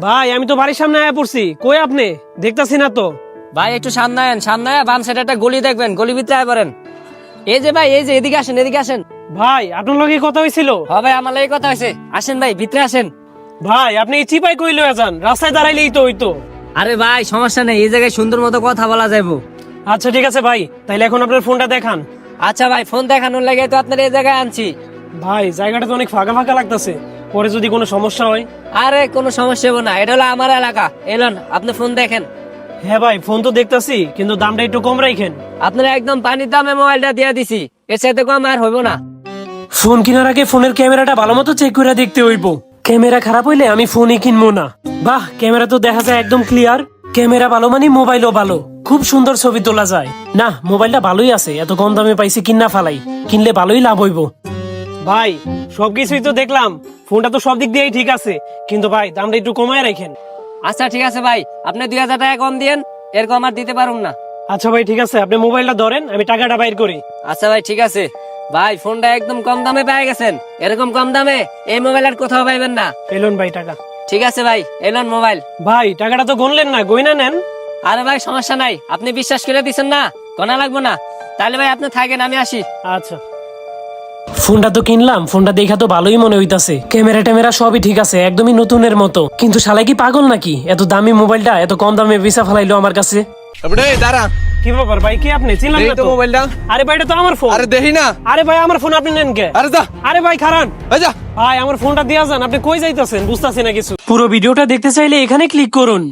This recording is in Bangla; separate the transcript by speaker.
Speaker 1: ভাই আমি তো বাড়ির সামনে আয়া পড়ছি, কই আপনি? দেখতাছি না তো।
Speaker 2: ভাই একটু সামনে আয়েন, সামনে আয়া বাম সাইডে একটা গলি দেখবেন, গলি ভিতরে আয় পড়েন। এই যে ভাই, এই যে এদিকে আসেন, এদিকে আসেন।
Speaker 1: ভাই আপনার লগে কথা হইছিল?
Speaker 2: হ্যাঁ ভাই, আমার লাগে কথা হয়েছে। আসেন ভাই, ভিতরে আসেন।
Speaker 1: ভাই আপনি এই চিপাই কই লয়ে যান? রাস্তায় দাঁড়াইলেই তো হইতো।
Speaker 2: আরে ভাই সমস্যা নেই, এই জায়গায় সুন্দর মতো কথা বলা যাইবো।
Speaker 1: আচ্ছা ঠিক আছে ভাই, তাইলে এখন আপনার ফোনটা দেখান।
Speaker 2: আচ্ছা ভাই, ফোন দেখানোর লাগে তো আপনার এই জায়গায় আনছি।
Speaker 1: ভাই জায়গাটা তো অনেক ফাঁকা ফাঁকা লাগতেছে, পরে যদি কোনো সমস্যা হয়।
Speaker 2: আরে কোনো সমস্যা হবে না, এটা হলো আমার এলাকা। এলন, আপনি ফোন দেখেন।
Speaker 1: হ্যাঁ ভাই ফোন তো দেখতাছি, কিন্তু দামটা একটু কম রাখেন।
Speaker 2: আপনারা একদম পানির দামে মোবাইলটা দিয়ে দিছি, এর সাথে কম আর হইব না।
Speaker 1: ফোন কেনার আগে ফোনের ক্যামেরাটা ভালো মতো চেক করে দেখতে হইব। ক্যামেরা খারাপ হইলে আমি ফোনই কিনবো না। বাহ, ক্যামেরা তো দেখা যায় একদম ক্লিয়ার। ক্যামেরা ভালো মানে মোবাইলও ভালো, খুব সুন্দর ছবি তোলা যায়। না, মোবাইলটা ভালোই আছে, এত কম দামে পাইছি, কিনা ফালাই। কিনলে ভালোই লাভ হইব। ভাই সবকিছুই তো দেখলাম, ফোনটা তো সব দিক দিয়েই ঠিক আছে, কিন্তু ভাই দামটা একটু কমায় রাখেন।
Speaker 2: আচ্ছা ঠিক আছে ভাই, আপনি 2000 টাকা কম দিয়েন, এরকম আর দিতে পারুম না।
Speaker 1: আচ্ছা ভাই ঠিক আছে, আপনি মোবাইলটা ধরেন, আমি টাকাটা বাইর করি।
Speaker 2: আচ্ছা ভাই ঠিক আছে। ভাই ফোনটা একদম কম দামে পেয়ে গেছেন, এরকম কম দামে এই মোবাইল আর কোথাও পাইবেন না।
Speaker 1: এলন ভাই টাকা।
Speaker 2: ঠিক আছে ভাই, এলন মোবাইল।
Speaker 1: ভাই টাকাটা তো গনলেন না, গয়না নেন।
Speaker 2: আরে ভাই সমস্যা নাই, আপনি বিশ্বাস করে দিচ্ছেন না, কোনা লাগবো না। তাহলে ভাই আপনি থাকেন, আমি আসি।
Speaker 1: আচ্ছা। ফোনটা তো কিনলাম, ফোনটা দেখা তো ভালোই মনে হইতাছে, ক্যামেরা ট্যামেরা সবই ঠিক আছে, একদমই নতুনের মতো। কিন্তু শালাই কি পাগল নাকি? এত দামি মোবাইলটা এত কম দামে বেচা ফেলাইলো আমার কাছে।
Speaker 3: দাঁড়া,
Speaker 1: কি ব্যাপার ভাই, কি আপনি চিনলাম
Speaker 3: দেখি
Speaker 1: না
Speaker 3: তো
Speaker 1: তো।
Speaker 3: মোবাইলটা।
Speaker 1: আরে ভাই এটা তো আমার ফোন।
Speaker 3: আরে দেখি না।
Speaker 1: আরে ভাই আমার ফোন আপনি নেন কে?
Speaker 3: আরে যা,
Speaker 1: আরে ভাই খারান।
Speaker 3: এই যা।
Speaker 1: ভাই আমার ফোনটা দিয়া যান, আপনি কই যাইতাছেন বুঝতাছি না কিছু। পুরো ভিডিওটা দেখতে চাইলে এখানে ক্লিক করুন।